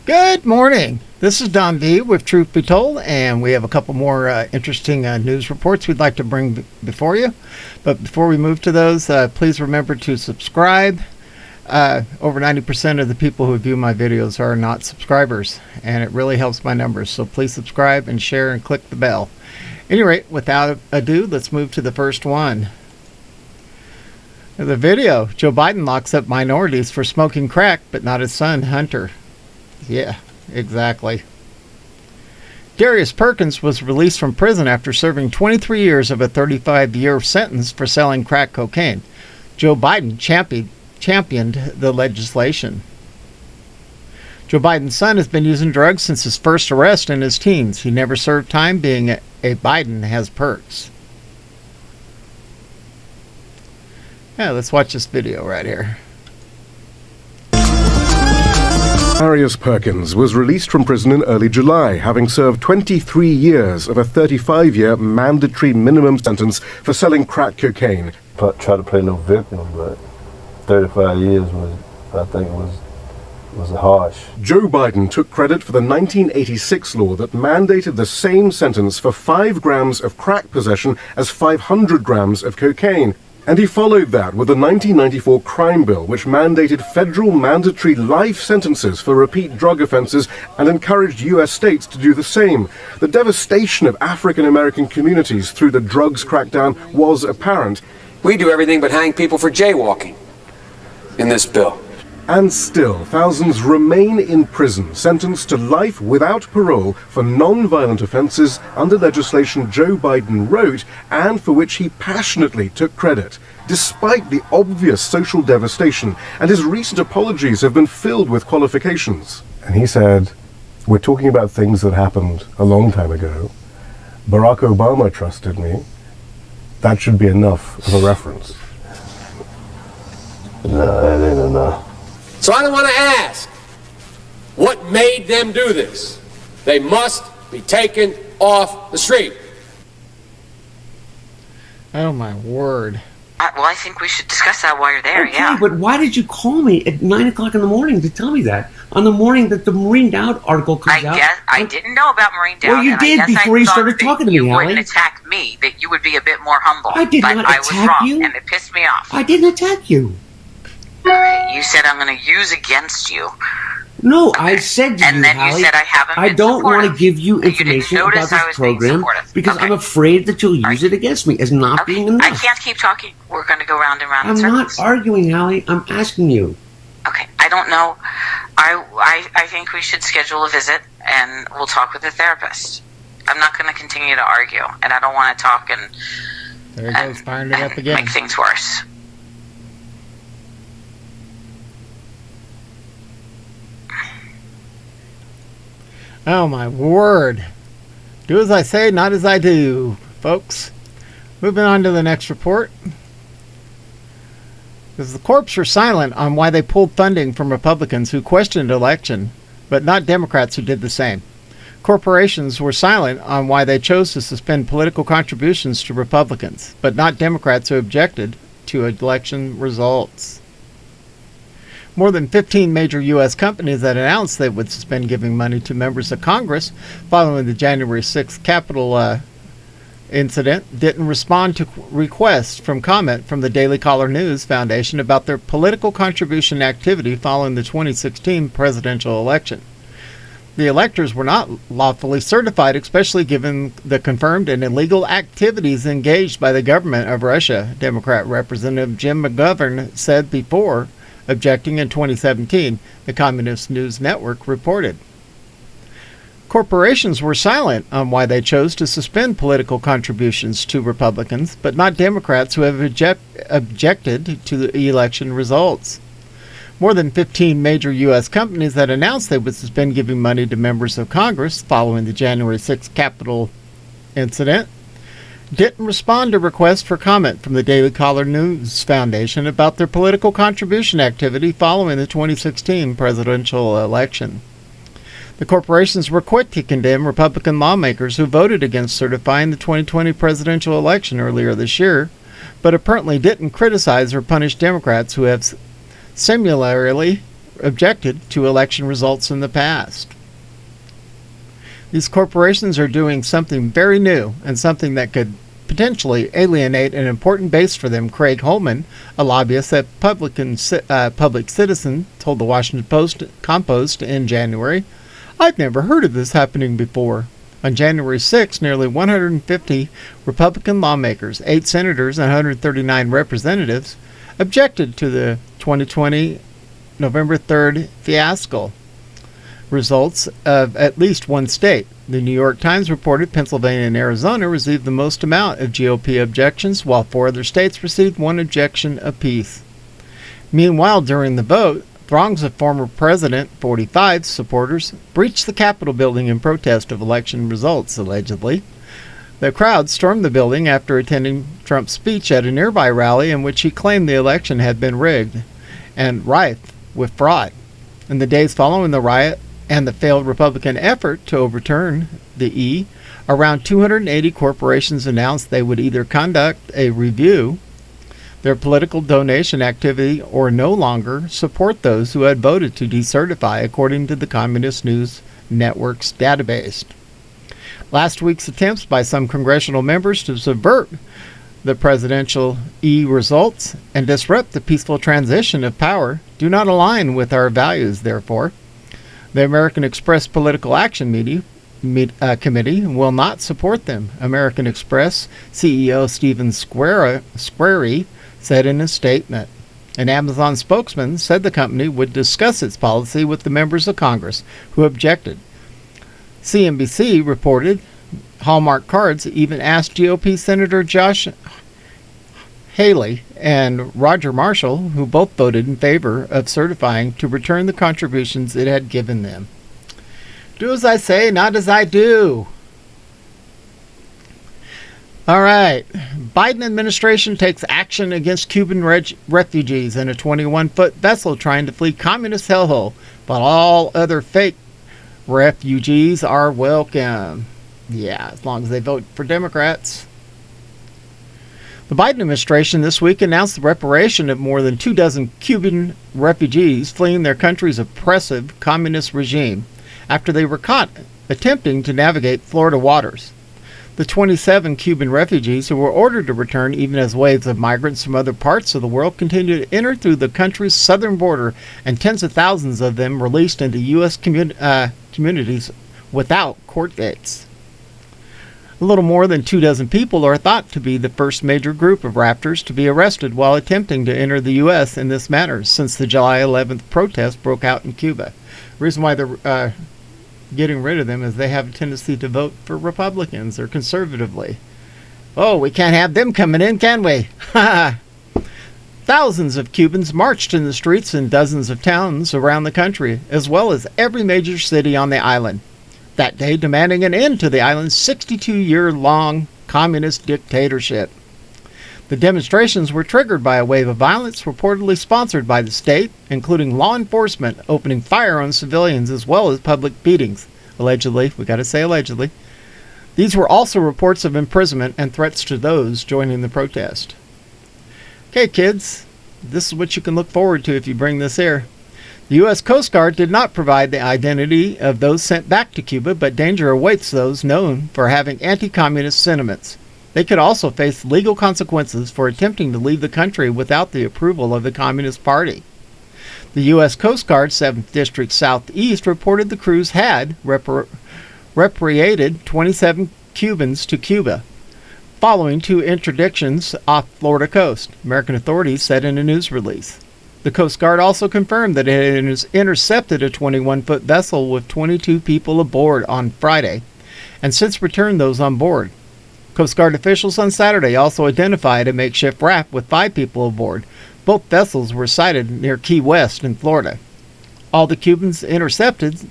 Good morning. This is Don V with Truth Be Told, and we have a couple more interesting news reports we'd like to bring before you. But before we move to those, please remember to subscribe. Over 90% of the people who view my videos are not subscribers, and it really helps my numbers. So please subscribe and share and click the bell. At any rate, without ado, let's move to the first one. The video, Joe Biden locks up minorities for smoking crack, but not his son, Hunter. Yeah, exactly. Darius Perkins was released from prison after serving 23 years of a 35-year sentence for selling crack cocaine. Joe Biden championed the legislation. Joe Biden's son has been using drugs since his first arrest in his teens. He never served time, being a Biden has perks. Yeah, let's watch this video right here. Darius Perkins was released from prison in early July, having served 23 years of a 35-year mandatory minimum sentence for selling crack cocaine. Try to play no victim, but 35 years was harsh. Joe Biden took credit for the 1986 law that mandated the same sentence for 5 grams of crack possession as 500 grams of cocaine. And he followed that with the 1994 crime bill, which mandated federal mandatory life sentences for repeat drug offenses and encouraged U.S. states to do the same. The devastation of African American communities through the drugs crackdown was apparent. We do everything but hang people for jaywalking in this bill. And still, thousands remain in prison, sentenced to life without parole for non-violent offenses under legislation Joe Biden wrote and for which he passionately took credit, despite the obvious social devastation, and his recent apologies have been filled with qualifications. And he said, "We're talking about things that happened a long time ago. Barack Obama trusted me. That should be enough of a reference." No, that ain't enough. So I want to ask, what made them do this? They must be taken off the street. Oh my word. Well, I think we should discuss that while you're there, okay, yeah. But why did you call me at 9 o'clock in the morning to tell me that? On the morning that the Marine Dowd article comes out? I didn't know about Marine Dowd. Well, you did before you started talking to me, You Allie. wouldn't attack me, that you would be a bit more humble. I did but not I was attack wrong, you. and it pissed me off. I didn't attack you. All right, you said I'm going to use against you. No, I said to And you, then you Hallie, said I haven't I been don't want to supportive. give you You didn't information notice about I this was being program supportive. because Okay. I'm afraid that you'll use it against me as not Okay, being enough. I can't keep talking. We're going to go round and round in I'm circles. not arguing, Hallie. I'm asking you. Okay, I don't know. I think we should schedule a visit, and we'll talk with the therapist. I'm not going to continue to argue, and I don't want to talk and There he goes, firing it up again. make things worse. Oh my word. Do as I say, not as I do, folks. Moving on to the next report. Because the corps are silent on why they pulled funding from Republicans who questioned election, but not Democrats who did the same. Corporations were silent on why they chose to suspend political contributions to Republicans, but not Democrats who objected to election results. More than 15 major U.S. companies that announced they would suspend giving money to members of Congress following the January 6th Capitol incident didn't respond to requests from comment from the Daily Caller News Foundation about their political contribution activity following the 2016 presidential election. The electors were not lawfully certified, especially given the confirmed and illegal activities engaged by the government of Russia, Democrat Representative Jim McGovern said before objecting in 2017, the Communist News Network reported. Corporations were silent on why they chose to suspend political contributions to Republicans, but not Democrats who have objected to the election results. More than 15 major U.S. companies that announced they would suspend giving money to members of Congress following the January 6th Capitol incident didn't respond to requests for comment from the Daily Caller News Foundation about their political contribution activity following the 2016 presidential election. The corporations were quick to condemn Republican lawmakers who voted against certifying the 2020 presidential election earlier this year, but apparently didn't criticize or punish Democrats who have similarly objected to election results in the past. These corporations are doing something very new and something that could potentially alienate an important base for them. Craig Holman, a lobbyist at Public Citizen, told the Washington Post in January, "I've never heard of this happening before." On January 6, nearly 150 Republican lawmakers, 8 senators, and 139 representatives objected to the 2020 November 3rd fiasco results of at least one state. The New York Times reported Pennsylvania and Arizona received the most amount of GOP objections, while 4 other states received 1 objection apiece. Meanwhile, during the vote, throngs of former President 45 supporters breached the Capitol building in protest of election results, allegedly. The crowd stormed the building after attending Trump's speech at a nearby rally in which he claimed the election had been rigged and rife with fraud. In the days following the riot and the failed Republican effort to overturn the around 280 corporations announced they would either conduct a review their political donation activity or no longer support those who had voted to decertify, according to the Communist News Network's database. Last week's attempts by some congressional members to subvert the presidential results and disrupt the peaceful transition of power do not align with our values, therefore. The American Express Political Action Committee will not support them. American Express CEO Stephen Squarey said in a statement. An Amazon spokesman said the company would discuss its policy with the members of Congress who objected. CNBC reported Hallmark Cards even asked GOP Senator Josh Haley and Roger Marshall, who both voted in favor of certifying, to return the contributions it had given them. Do as I say, not as I do. All right. Biden administration takes action against Cuban refugees in a 21-foot vessel trying to flee communist hellhole, but all other fake refugees are welcome. Yeah, as long as they vote for Democrats. The Biden administration this week announced the reparation of more than 24 Cuban refugees fleeing their country's oppressive communist regime after they were caught attempting to navigate Florida waters. The 27 Cuban refugees who were ordered to return even as waves of migrants from other parts of the world continue to enter through the country's southern border, and tens of thousands of them released into U.S. communities without court dates. A little more than 24 people are thought to be the first major group of rafters to be arrested while attempting to enter the U.S. in this manner since the July 11th protest broke out in Cuba. The reason why they're getting rid of them is they have a tendency to vote for Republicans or conservatively. Oh, we can't have them coming in, can we? Thousands of Cubans marched in the streets in dozens of towns around the country, as well as every major city on the island, that day demanding an end to the island's 62-year-long communist dictatorship. The demonstrations were triggered by a wave of violence reportedly sponsored by the state, including law enforcement opening fire on civilians as well as public beatings. Allegedly, we got to say allegedly. These were also reports of imprisonment and threats to those joining the protest. Okay, kids, this is what you can look forward to if you bring this here. The U.S. Coast Guard did not provide the identity of those sent back to Cuba, but danger awaits those known for having anti-communist sentiments. They could also face legal consequences for attempting to leave the country without the approval of the Communist Party. The U.S. Coast Guard 7th District Southeast reported the crews had repatriated 27 Cubans to Cuba, following 2 interdictions off Florida coast, American authorities said in a news release. The Coast Guard also confirmed that it had intercepted a 21-foot vessel with 22 people aboard on Friday, and since returned those on board. Coast Guard officials on Saturday also identified a makeshift raft with 5 people aboard. Both vessels were sighted near Key West in Florida. All the Cubans intercepted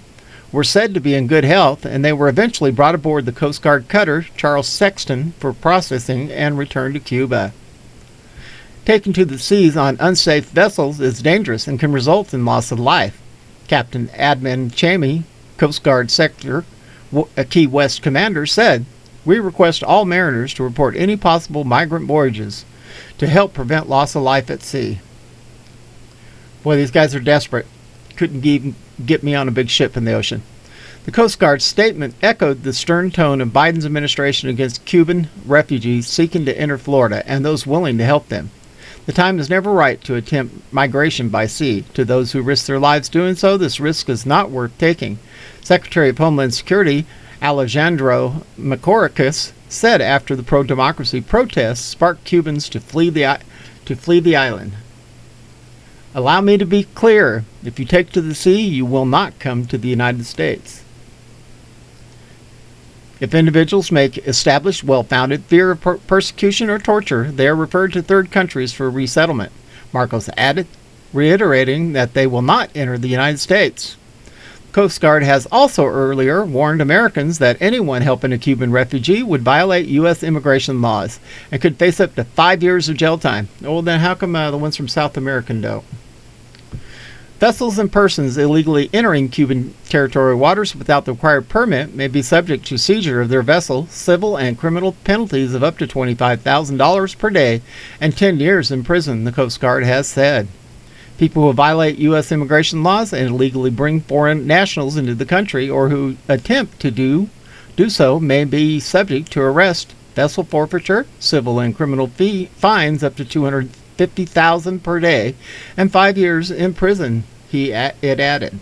were said to be in good health, and they were eventually brought aboard the Coast Guard cutter Charles Sexton for processing and returned to Cuba. Taking to the seas on unsafe vessels is dangerous and can result in loss of life. Captain Admin Chamey, Coast Guard Sector Key West commander, said, "We request all mariners to report any possible migrant voyages to help prevent loss of life at sea." Boy, these guys are desperate. couldn't even get me on a big ship in the ocean. The Coast Guard's statement echoed the stern tone of Biden's administration against Cuban refugees seeking to enter Florida and those willing to help them. The time is never right to attempt migration by sea. To those who risk their lives doing so, this risk is not worth taking. Secretary of Homeland Security Alejandro Mayorkas said after the pro-democracy protests sparked Cubans to flee the island. Allow me to be clear. If you take to the sea, you will not come to the United States. If individuals make established well-founded fear of persecution or torture, they are referred to third countries for resettlement, Marcos added, reiterating that they will not enter the United States. Coast Guard has also earlier warned Americans that anyone helping a Cuban refugee would violate U.S. immigration laws and could face up to 5 years of jail time. Well, then how come the ones from South America don't? Vessels and persons illegally entering Cuban territorial waters without the required permit may be subject to seizure of their vessel, civil and criminal penalties of up to $25,000 per day, and 10 years in prison, the Coast Guard has said. People who violate U.S. immigration laws and illegally bring foreign nationals into the country or who attempt to do so may be subject to arrest, vessel forfeiture, civil and criminal fines up to $250,000 per day, and 5 years in prison, it added.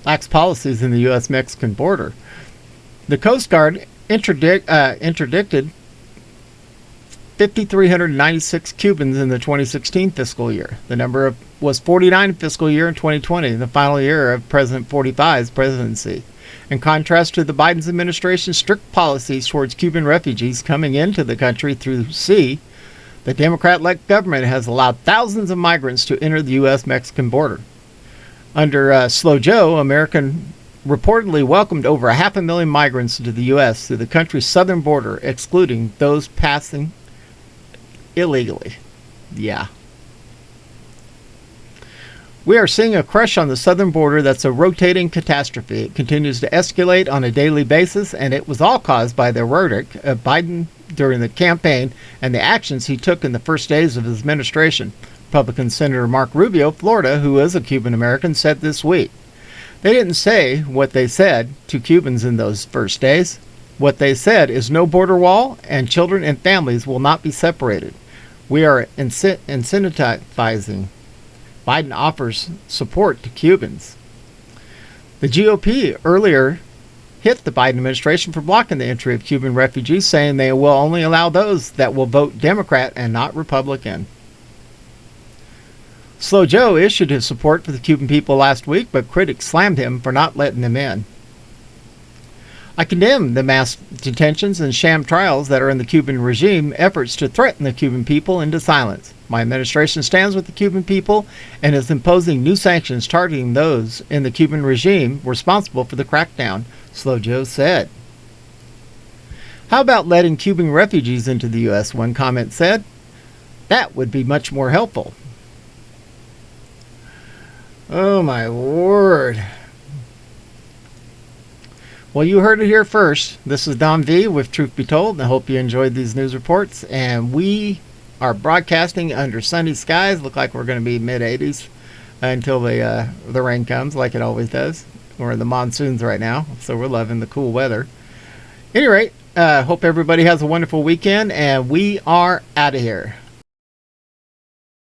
Lax policies in the U.S.-Mexican border. The Coast Guard interdicted 5,396 Cubans in the 2016 fiscal year. The number was 49 fiscal year in 2020, the final year of President 45's presidency. In contrast to the Biden administration's strict policies towards Cuban refugees coming into the country through sea, the Democrat-led government has allowed thousands of migrants to enter the U.S.-Mexican border. Under Slow Joe, America reportedly welcomed over 500,000 migrants into the U.S. through the country's southern border, excluding those passing illegally. Yeah. We are seeing a crush on the southern border that's a rotating catastrophe. It continues to escalate on a daily basis, and it was all caused by the rhetoric of Biden during the campaign and the actions he took in the first days of his administration. Republican Senator Mark Rubio, Florida, who is a Cuban American, said this week. They didn't say what they said to Cubans in those first days. What they said is no border wall, and children and families will not be separated. We are incentivizing. Biden offers support to Cubans. The GOP earlier hit the Biden administration for blocking the entry of Cuban refugees, saying they will only allow those that will vote Democrat and not Republican. Slow Joe issued his support for the Cuban people last week, but critics slammed him for not letting them in. I condemn the mass detentions and sham trials that are in the Cuban regime efforts to threaten the Cuban people into silence. My administration stands with the Cuban people and is imposing new sanctions targeting those in the Cuban regime responsible for the crackdown, Slow Joe said. How about letting Cuban refugees into the U.S., one comment said. That would be much more helpful. Oh my word. Well, you heard it here first. This is Don V with Truth Be Told, and I hope you enjoyed these news reports. And we are broadcasting under sunny skies. Look like we're going to be mid-80s until the rain comes, like it always does. We're in the monsoons right now, so we're loving the cool weather. At any rate, hope everybody has a wonderful weekend, and we are out of here.